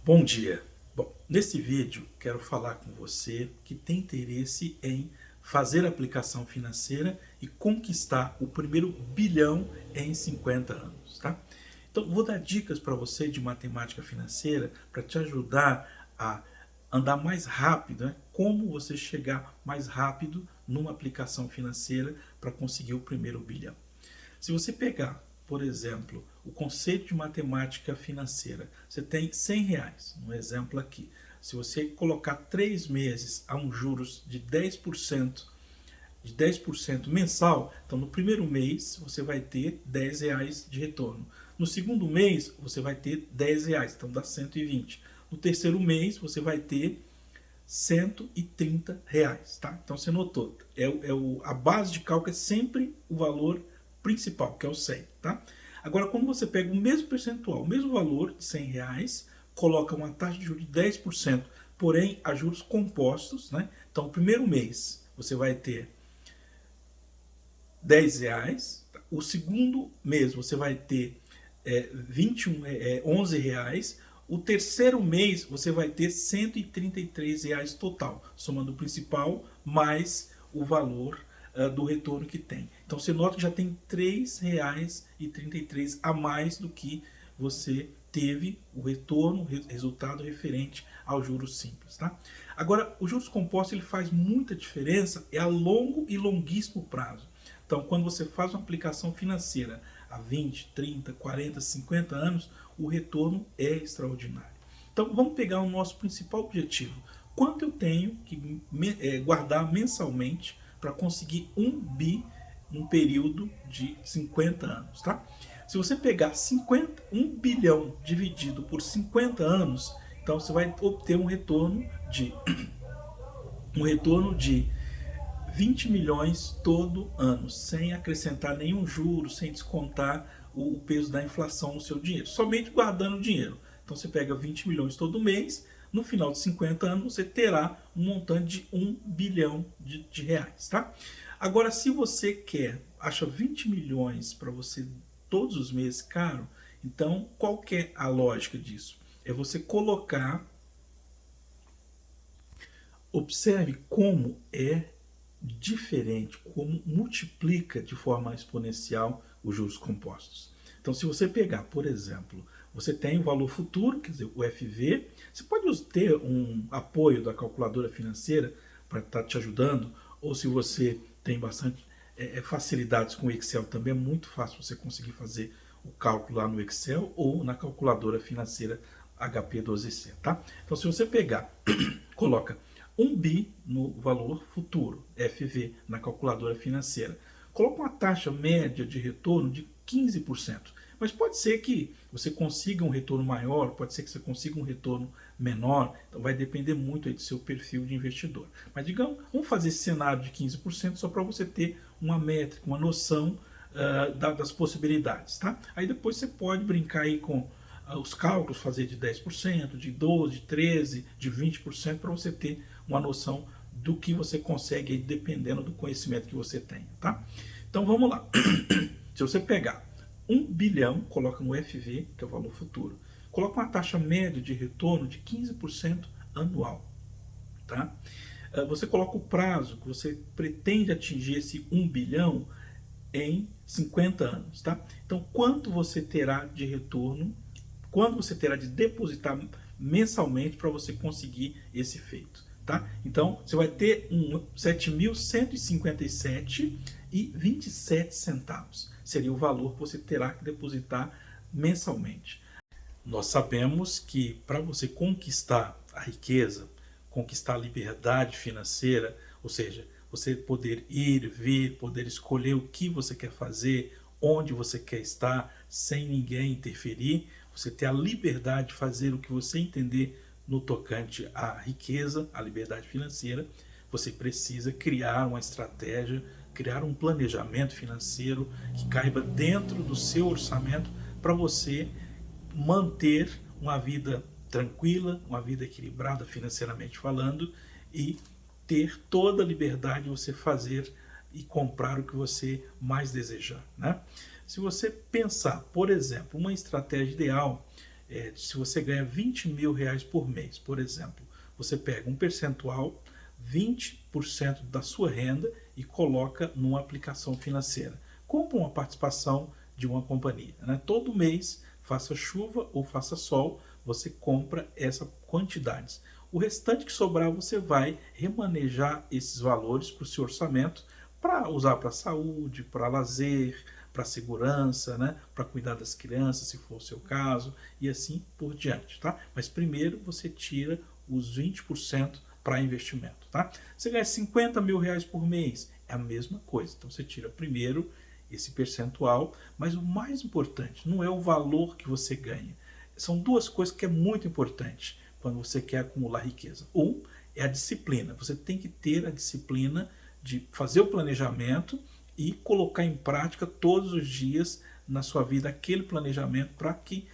Bom dia. Bom, nesse vídeo quero falar com você que tem interesse em fazer aplicação financeira e conquistar o primeiro bilhão em 50 anos, tá? Então, vou dar dicas para você de matemática financeira para te ajudar a andar mais rápido, né? Como você chegar mais rápido numa aplicação financeira para conseguir o primeiro bilhão. Se você pegar, por exemplo, o conceito de matemática financeira, você tem R$ 100, um exemplo aqui. Se você colocar 3 meses a um juros de 10% mensal, então no primeiro mês você vai ter R$ 10 de retorno. No segundo mês você vai ter R$ 10, então dá 120. No terceiro mês você vai ter R$ 130, tá? Então você notou, a base de cálculo é sempre o valor principal, que é o 100, tá? Agora, quando você pega o mesmo percentual, o mesmo valor de R$ 100, coloca uma taxa de juros de 10%, porém a juros compostos, né? Então, o primeiro mês você vai ter R$ 10, o segundo mês você vai ter 11 reais, o terceiro mês você vai ter R$ 133 total, somando o principal mais o valor do retorno que tem. Então você nota que já tem R$ 3,33 a mais do que você teve o retorno, resultado referente ao juros simples, tá? Agora, o juros composto ele faz muita diferença a longo e longuíssimo prazo. Então, quando você faz uma aplicação financeira há 20, 30, 40, 50 anos, o retorno é extraordinário. Então, vamos pegar o nosso principal objetivo. Quanto eu tenho que guardar mensalmente para conseguir 1 bi num período de 50 anos, tá? Se você pegar 1 bilhão dividido por 50 anos, então você vai obter um retorno de 20 milhões todo ano, sem acrescentar nenhum juro, sem descontar o peso da inflação no seu dinheiro, somente guardando o dinheiro. Então você pega 20 milhões todo mês, no final de 50 anos você terá um montante de 1 bilhão de reais, tá? Agora, se você acha 20 milhões para você todos os meses caro, então qual que é a lógica disso? É você colocar, observe como é diferente, como multiplica de forma exponencial os juros compostos. Então, se você pegar, por exemplo, você tem o valor futuro, quer dizer, o FV, você pode ter um apoio da calculadora financeira para estar te ajudando, ou se você tem bastante facilidades com o Excel, também é muito fácil você conseguir fazer o cálculo lá no Excel ou na calculadora financeira HP12C, tá? Então, se você pegar, coloca 1 bi no valor futuro, FV, na calculadora financeira. Coloca uma taxa média de retorno de 15%. Mas pode ser que você consiga um retorno maior, pode ser que você consiga um retorno menor, então vai depender muito aí do seu perfil de investidor. Mas digamos, vamos fazer esse cenário de 15% só para você ter uma métrica, uma noção das possibilidades, tá? Aí depois você pode brincar aí com os cálculos, fazer de 10%, de 12%, de 13%, de 20%, para você ter uma noção do que você consegue dependendo do conhecimento que você tem, tá? Então vamos lá. Se você pegar 1 bilhão, coloca no FV, que é o valor futuro, coloca uma taxa média de retorno de 15% anual, tá? Você coloca o prazo que você pretende atingir esse 1 bilhão em 50 anos, tá? Então, quanto você terá de retorno, quando você terá de depositar mensalmente para você conseguir esse feito, tá? Então, você vai ter 7.157,27 centavos. Seria o valor que você terá que depositar mensalmente. Nós sabemos que para você conquistar a riqueza, conquistar a liberdade financeira, ou seja, você poder ir, vir, poder escolher o que você quer fazer, onde você quer estar, sem ninguém interferir, você ter a liberdade de fazer o que você entender no tocante à riqueza, à liberdade financeira, você precisa criar uma estratégia, criar um planejamento financeiro que caiba dentro do seu orçamento para você manter uma vida tranquila, uma vida equilibrada financeiramente falando e ter toda a liberdade de você fazer e comprar o que você mais desejar, né? Se você pensar, por exemplo, uma estratégia ideal Se você ganha 20 mil reais por mês, por exemplo, você pega um percentual, 20% da sua renda e coloca numa aplicação financeira. Compra uma participação de uma companhia, né? Todo mês, faça chuva ou faça sol, você compra essa quantidade. O restante que sobrar, você vai remanejar esses valores para o seu orçamento para usar para saúde, para lazer, para segurança, né? Para cuidar das crianças, se for o seu caso, e assim por diante, tá? Mas primeiro você tira os 20% para investimento, tá? Você ganha 50 mil reais por mês, é a mesma coisa. Então você tira primeiro esse percentual, mas o mais importante não é o valor que você ganha. São duas coisas que é muito importante quando você quer acumular riqueza. Um é a disciplina. Você tem que ter a disciplina de fazer o planejamento e colocar em prática todos os dias na sua vida aquele planejamento para que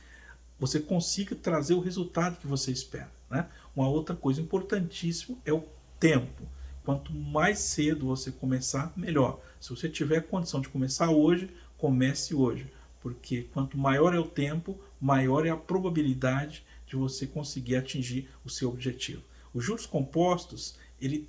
você consiga trazer o resultado que você espera, né? Uma outra coisa importantíssima é o tempo. Quanto mais cedo você começar, melhor. Se você tiver condição de começar hoje, comece hoje, porque quanto maior é o tempo, maior é a probabilidade de você conseguir atingir o seu objetivo. Os juros compostos, ele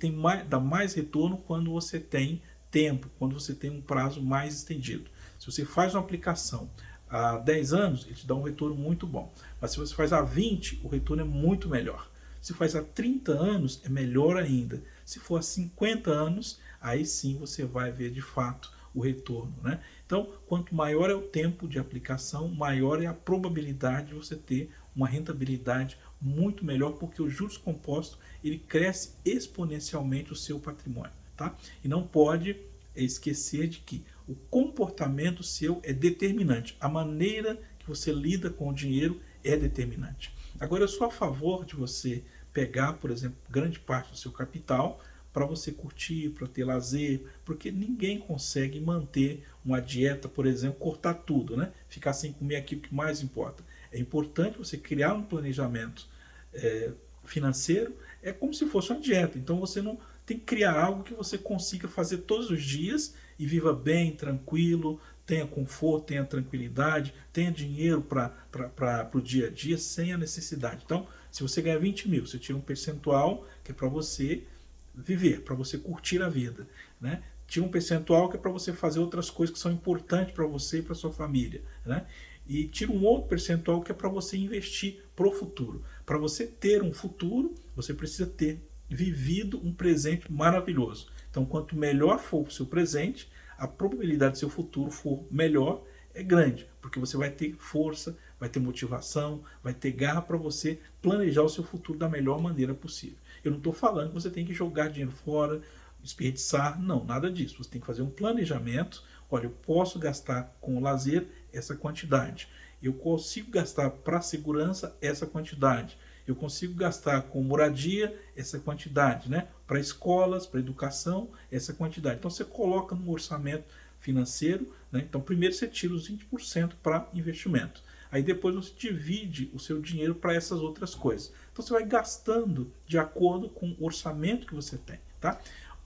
dá mais retorno quando você tem tempo, quando você tem um prazo mais estendido. Se você faz uma aplicação há 10 anos, ele te dá um retorno muito bom. Mas se você faz há 20, o retorno é muito melhor. Se faz há 30 anos, é melhor ainda. Se for há 50 anos, aí sim você vai ver de fato o retorno, né? Então, quanto maior é o tempo de aplicação, maior é a probabilidade de você ter uma rentabilidade muito melhor, porque os juros compostos, ele cresce exponencialmente o seu patrimônio, tá? E não pode esquecer de que o comportamento seu é determinante. A maneira que você lida com o dinheiro é determinante. Agora, eu sou a favor de você pegar, por exemplo, grande parte do seu capital para você curtir, para ter lazer, porque ninguém consegue manter uma dieta, por exemplo, cortar tudo, né? Ficar sem comer aquilo que mais importa. É importante você criar um planejamento financeiro, é como se fosse uma dieta. Então você não tem que criar algo que você consiga fazer todos os dias e viva bem, tranquilo, tenha conforto, tenha tranquilidade, tenha dinheiro para o dia a dia sem a necessidade. Então, se você ganha 20 mil, você tira um percentual que é para você viver, para você curtir a vida, né? Tira um percentual que é para você fazer outras coisas que são importantes para você e para sua família, né? E tira um outro percentual que é para você investir para o futuro. Para você ter um futuro, você precisa ter vivido um presente maravilhoso. Então, quanto melhor for o seu presente, a probabilidade de seu futuro for melhor é grande, porque você vai ter força, vai ter motivação, vai ter garra para você planejar o seu futuro da melhor maneira possível. Eu não estou falando que você tem que jogar dinheiro fora, desperdiçar, não, nada disso. Você tem que fazer um planejamento. Olha, eu posso gastar com lazer essa quantidade. Eu consigo gastar para segurança essa quantidade. Eu consigo gastar com moradia essa quantidade, né? Para escolas, para educação, essa quantidade. Então você coloca no orçamento financeiro, né? Então primeiro você tira os 20% para investimento. Aí depois você divide o seu dinheiro para essas outras coisas. Então você vai gastando de acordo com o orçamento que você tem, tá?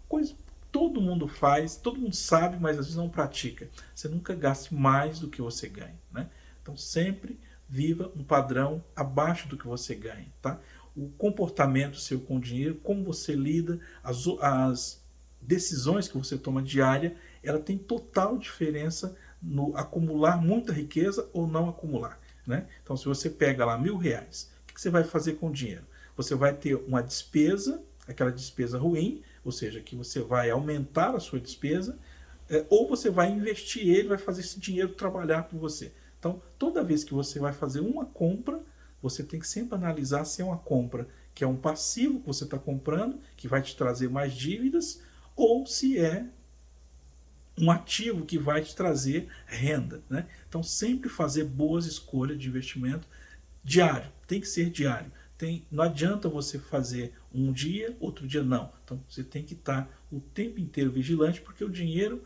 Coisa que todo mundo faz, todo mundo sabe, mas às vezes não pratica. Você nunca gaste mais do que você ganha, né? Então sempre viva um padrão abaixo do que você ganha, tá? O comportamento seu com o dinheiro, como você lida, as decisões que você toma diária, ela tem total diferença no acumular muita riqueza ou não acumular, né? Então, se você pega lá R$ 1.000, o que você vai fazer com o dinheiro? Você vai ter uma despesa, aquela despesa ruim, ou seja, que você vai aumentar a sua despesa, ou você vai investir ele, vai fazer esse dinheiro trabalhar por você. Então, toda vez que você vai fazer uma compra, você tem que sempre analisar se é uma compra que é um passivo que você está comprando, que vai te trazer mais dívidas, ou se é um ativo que vai te trazer renda, né? Então, sempre fazer boas escolhas de investimento diário, tem que ser diário. Não adianta você fazer um dia, outro dia não. Então, você tem que estar o tempo inteiro vigilante, porque o dinheiro,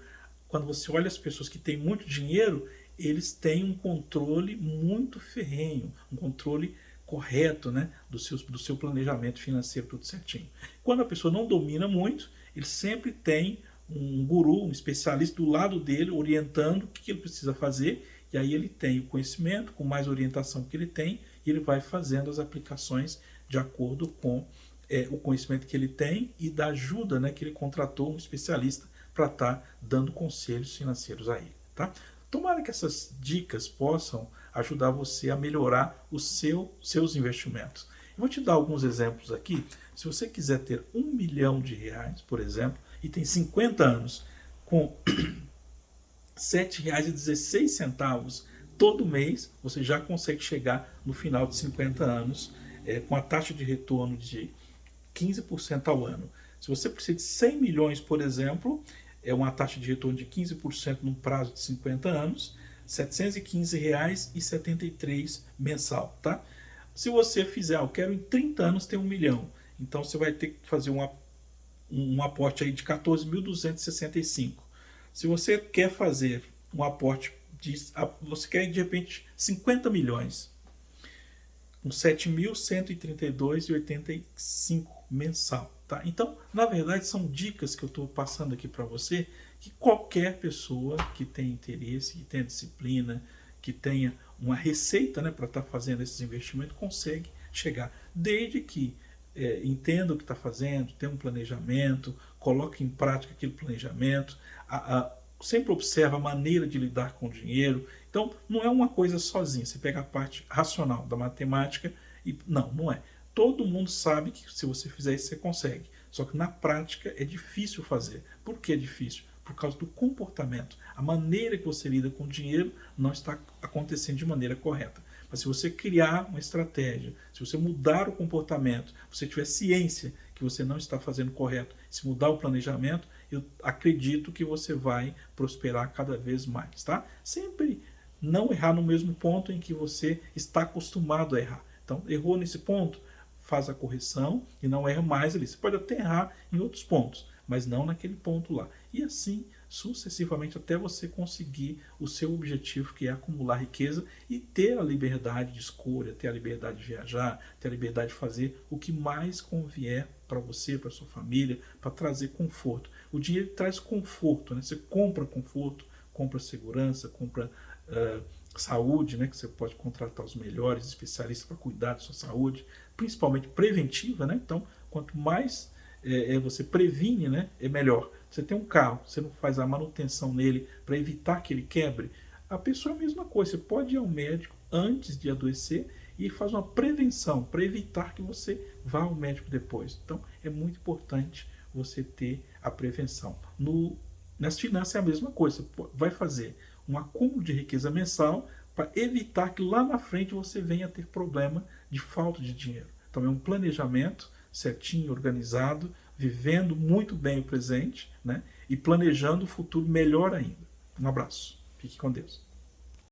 quando você olha as pessoas que têm muito dinheiro, eles têm um controle muito ferrenho, um controle correto, né, do seu planejamento financeiro, tudo certinho. Quando a pessoa não domina muito, ele sempre tem um guru, um especialista do lado dele, orientando o que ele precisa fazer, e aí ele tem o conhecimento, com mais orientação que ele tem, e ele vai fazendo as aplicações de acordo com o conhecimento que ele tem e da ajuda, né, que ele contratou um especialista para estar dando conselhos financeiros a ele. Tá? Tomara que essas dicas possam ajudar você a melhorar os seus investimentos. Eu vou te dar alguns exemplos aqui. Se você quiser ter R$ 1 milhão, por exemplo, e tem 50 anos, com R$ 7,16 todo mês, você já consegue chegar no final de 50 anos com a taxa de retorno de 15% ao ano. Se você precisa de 100 milhões, por exemplo, é uma taxa de retorno de 15% num prazo de 50 anos, R$ 715,73 mensal, tá? Se você fizer, eu quero em 30 anos ter 1 milhão, então você vai ter que fazer um aporte aí de 14.265. Se você quer fazer um aporte você quer de repente 50 milhões, com 7.132,85 mensal. Tá? Então, na verdade, são dicas que eu estou passando aqui para você, que qualquer pessoa que tenha interesse, que tenha disciplina, que tenha uma receita, né, para estar fazendo esses investimentos, consegue chegar. Desde que entenda o que está fazendo, tenha um planejamento, coloque em prática aquele planejamento, sempre observa a maneira de lidar com o dinheiro. Então, não é uma coisa sozinha. Você pega a parte racional da matemática e... Não é. Todo mundo sabe que se você fizer isso, você consegue. Só que na prática é difícil fazer. Por que é difícil? Por causa do comportamento. A maneira que você lida com o dinheiro não está acontecendo de maneira correta. Mas se você criar uma estratégia, se você mudar o comportamento, se você tiver ciência que você não está fazendo correto, se mudar o planejamento, eu acredito que você vai prosperar cada vez mais, tá? Sempre não errar no mesmo ponto em que você está acostumado a errar. Então, errou nesse ponto, faz a correção e não erra mais ali. Você pode até errar em outros pontos, mas não naquele ponto lá. E assim, sucessivamente, até você conseguir o seu objetivo, que é acumular riqueza e ter a liberdade de escolha, ter a liberdade de viajar, ter a liberdade de fazer o que mais convier para você, para sua família, para trazer conforto. O dinheiro traz conforto, né? Você compra conforto, compra segurança, compra saúde, né? Que você pode contratar os melhores especialistas para cuidar da sua saúde, principalmente preventiva, né? Então, quanto mais você previne, né, é melhor. Você tem um carro, você não faz a manutenção nele para evitar que ele quebre, a pessoa é a mesma coisa. Você pode ir ao médico antes de adoecer e faz uma prevenção para evitar que você vá ao médico depois. Então, é muito importante você ter a prevenção. Nas finanças é a mesma coisa. Você vai fazer um acúmulo de riqueza mensal para evitar que lá na frente você venha a ter problema de falta de dinheiro. Então, é um planejamento certinho, organizado, vivendo muito bem o presente, né? E planejando o futuro melhor ainda. Um abraço. Fique com Deus.